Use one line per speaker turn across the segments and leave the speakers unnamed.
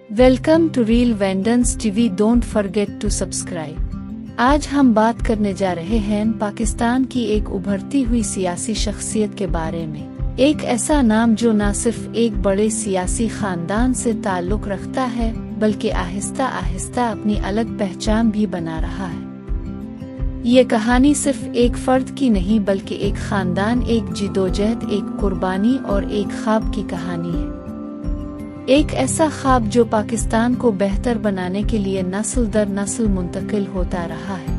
Welcome to रील वेंडेंस TV. Don't forget to subscribe. आज हम बात करने जा रहे हैं पाकिस्तान की एक उभरती हुई सियासी शख्सियत के बारे में। एक ऐसा नाम जो न सिर्फ एक बड़े सियासी खानदान से ताल्लुक रखता है बल्कि आहिस्ता आहिस्ता अपनी अलग पहचान भी बना रहा है। ये कहानी सिर्फ एक फर्द की नहीं बल्कि एक खानदान, एक जिदोजहद, एक कुर्बानी और एक ख्वाब की कहानी है। एक ऐसा ख्वाब जो पाकिस्तान को बेहतर बनाने के लिए नस्ल दर नस्ल मुंतकिल होता रहा है।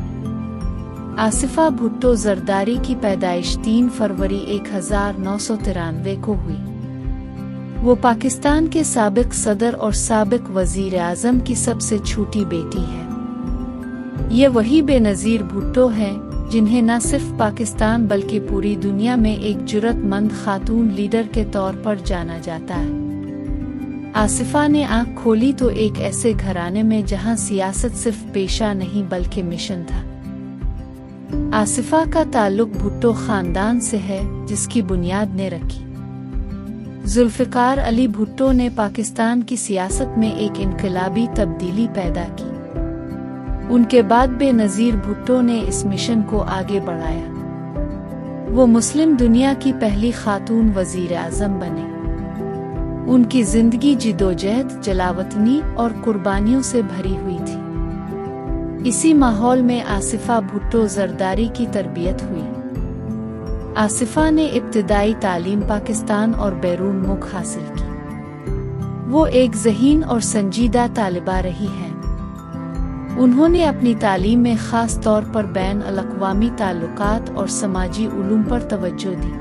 आसिफा भुट्टो जरदारी की पैदाइश 3 फरवरी 1993 को हुई। वो पाकिस्तान के साबिक सदर और साबिक वजीर आज़म की सबसे छोटी बेटी है। ये वही बेनज़ीर भुट्टो हैं जिन्हें न सिर्फ पाकिस्तान बल्कि पूरी दुनिया में एक जुर्रतमंद खातून लीडर के तौर पर जाना जाता है। आसिफा ने आंख खोली तो एक ऐसे घराने में जहां सियासत सिर्फ पेशा नहीं बल्कि मिशन था। आसिफा का ताल्लुक भुट्टो खानदान से है जिसकी बुनियाद ने रखी। जुल्फ़िकार अली भुट्टो ने पाकिस्तान की सियासत में एक इनकलाबी तब्दीली पैदा की। उनके बाद बेनज़ीर भुट्टो ने इस मिशन को आगे बढ़ाया। वो मुस्लिम दुनिया की पहली खातून वज़ीर आज़म बने। उनकी जिंदगी जिदोजहद, जलावतनी और कुर्बानियों से भरी हुई थी। इसी माहौल में आसिफा भुट्टो जरदारी की तरबियत हुई। आसिफा ने इब्तिदाई तालीम पाकिस्तान और बैरून मुल्क हासिल की। वो एक ज़हीन और संजीदा तालिबा रही हैं। उन्होंने अपनी तालीम में ख़ास तौर पर बैन अल-अक़वामी ताल्लुकात और समाजी उलूम पर तवज्जो दी।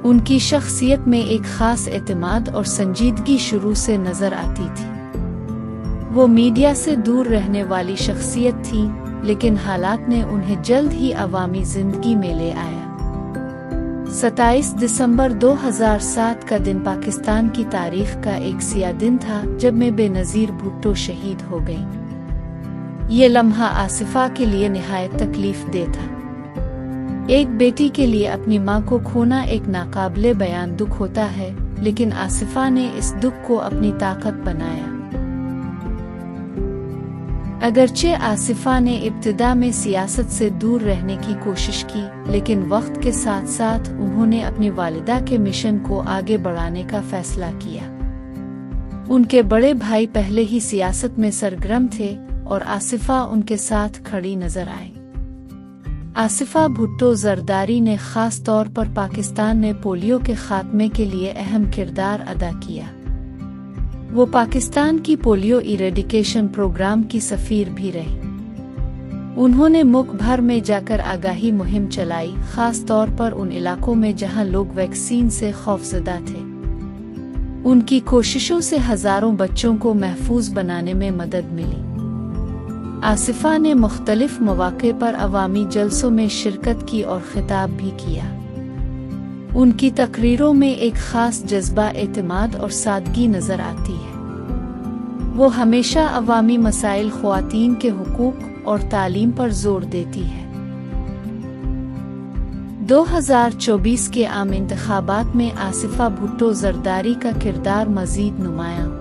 उनकी शख्सियत में एक ख़ास एतमाद और संजीदगी शुरू से नज़र आती थी। वो मीडिया से दूर रहने वाली शख्सियत थी, लेकिन हालात ने उन्हें जल्द ही अवामी ज़िंदगी में ले आया। 27 दिसंबर 2007 का दिन पाकिस्तान की तारीख का एक सियाह दिन था जब में बेनज़ीर भुट्टो शहीद हो गई। ये लम्हा आसिफा के लिए निहायत तकलीफ दे था। एक बेटी के लिए अपनी मां को खोना एक नाकाबिले बयान दुख होता है, लेकिन आसिफा ने इस दुख को अपनी ताकत बनाया। अगरचे आसिफा ने इब्तिदा में सियासत से दूर रहने की कोशिश की, लेकिन वक्त के साथ साथ उन्होंने अपनी वालिदा के मिशन को आगे बढ़ाने का फैसला किया। उनके बड़े भाई पहले ही सियासत में सरगर्म थे और आसिफा उनके साथ खड़ी नजर आई। आसिफा भुट्टो जरदारी ने ख़ास तौर पर पाकिस्तान में पोलियो के खात्मे के लिए अहम किरदार अदा किया। वो पाकिस्तान की पोलियो इरेडिकेशन प्रोग्राम की सफ़ीर भी रही। उन्होंने मुल्क भर में जाकर आगाही मुहिम चलाई, ख़ास तौर पर उन इलाकों में जहां लोग वैक्सीन से खौफज़दा थे। उनकी कोशिशों से हज़ारों बच्चों को महफूज बनाने में मदद मिली। आसिफा ने मुख्तलिफ मौक़े पर अवामी जलसों में शिरकत की और खिताब भी किया। उनकी तकरीरों में एक ख़ास जज्बा, एतमाद और सादगी नज़र आती है। वो हमेशा अवामी मसाइल, ख़वातीन के हुकूक और तालीम पर जोर देती है। 2024 के आम इंतख़ाबात में आसिफा भुट्टो जरदारी का किरदार मज़ीद नुमायां हुआ।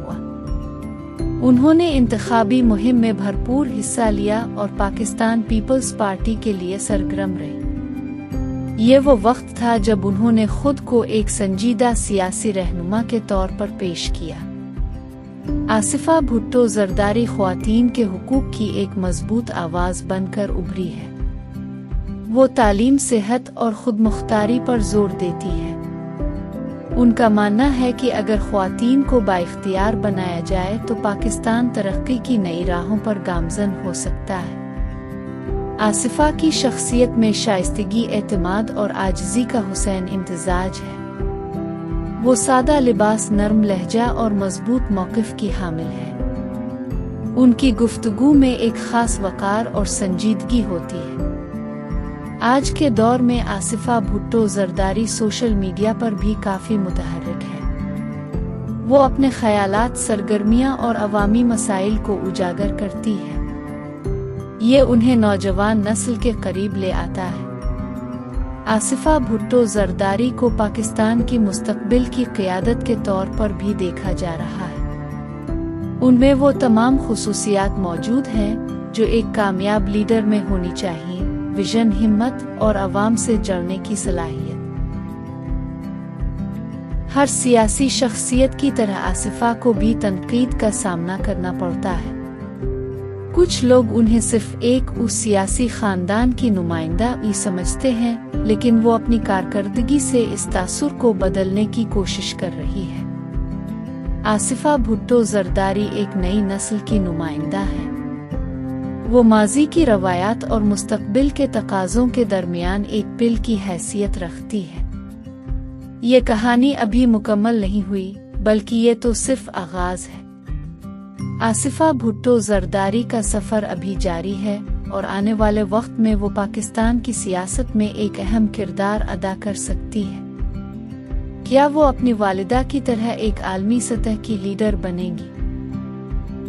उन्होंने इंतखाबी मुहिम में भरपूर हिस्सा लिया और पाकिस्तान पीपल्स पार्टी के लिए सरगर्म रही। ये वो वक्त था जब उन्होंने खुद को एक संजीदा सियासी रहनुमा के तौर पर पेश किया। आसिफा भुट्टो जरदारी ख़वातीन के हुकूक की एक मजबूत आवाज़ बनकर उभरी है। वो तालीम, सेहत और खुद मुख्तारी पर जोर देती है। उनका मानना है कि अगर ख़वातीन को बाइख्तियार बनाया जाए तो पाकिस्तान तरक्की की नई राहों पर गामज़न हो सकता है। आसिफा की शख्सियत में शाइस्तगी, एतमाद और आजिज़ी का हुसैन इम्तिजाज है। वो सादा लिबास, नरम लहजा और मजबूत मौक़िफ़ की हामिल है। उनकी गुफ्तगू में एक ख़ास वक़ार और संजीदगी होती है। आज के दौर में आसिफा भुट्टो जरदारी सोशल मीडिया पर भी काफ़ी मुतहर्रिक है। वो अपने ख़यालात, सरगर्मियाँ और अवामी मसाइल को उजागर करती है। ये उन्हें नौजवान नस्ल के करीब ले आता है। आसिफा भुट्टो जरदारी को पाकिस्तान की मुस्तकबिल की क़यादत के तौर पर भी देखा जा रहा है। उनमें वो तमाम खुसूसियात मौजूद हैं जो एक कामयाब लीडर में होनी चाहिए: विजन, हिम्मत और अवाम से जड़ने की सलाहियत। हर सियासी शख्सियत की तरह आसिफा को भी तनकीद का सामना करना पड़ता है। कुछ लोग उन्हें सिर्फ एक उस सियासी खानदान की नुमाइंदा ही समझते हैं, लेकिन वो अपनी कारकर्दगी से इस तासुर को बदलने की कोशिश कर रही है। आसिफा भुट्टो जरदारी एक नई नस्ल की नुमाइंदा है। वो माजी की रवायात और मुस्तकबिल के तकाज़ों के दरमियान एक पिल की हैसियत रखती है। ये कहानी अभी मुकम्मल नहीं हुई, बल्कि ये तो सिर्फ आगाज है। आसिफा भुट्टो जरदारी का सफ़र अभी जारी है और आने वाले वक्त में वो पाकिस्तान की सियासत में एक अहम किरदार अदा कर सकती है। क्या वो अपनी वालिदा की तरह एक आलमी सतह की लीडर बनेंगी?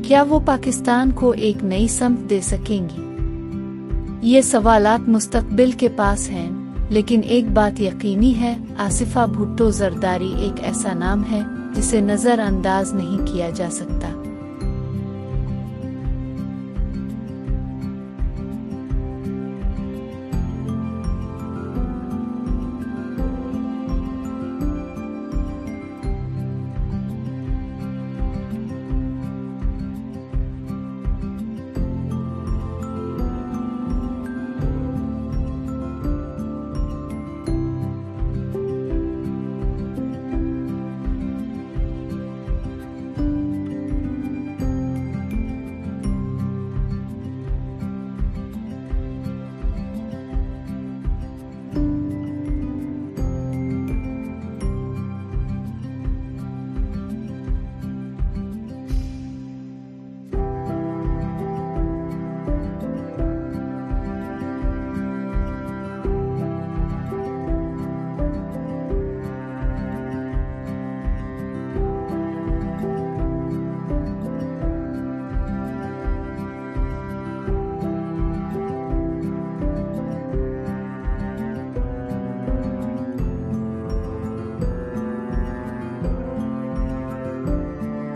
क्या वो पाकिस्तान को एक नई समत दे सकेंगी? ये सवालात मुस्तकबिल के पास हैं, लेकिन एक बात यकीनी है, आसिफा भुट्टो जरदारी एक ऐसा नाम है जिसे नज़रअंदाज नहीं किया जा सकता।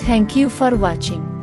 Thank you for watching.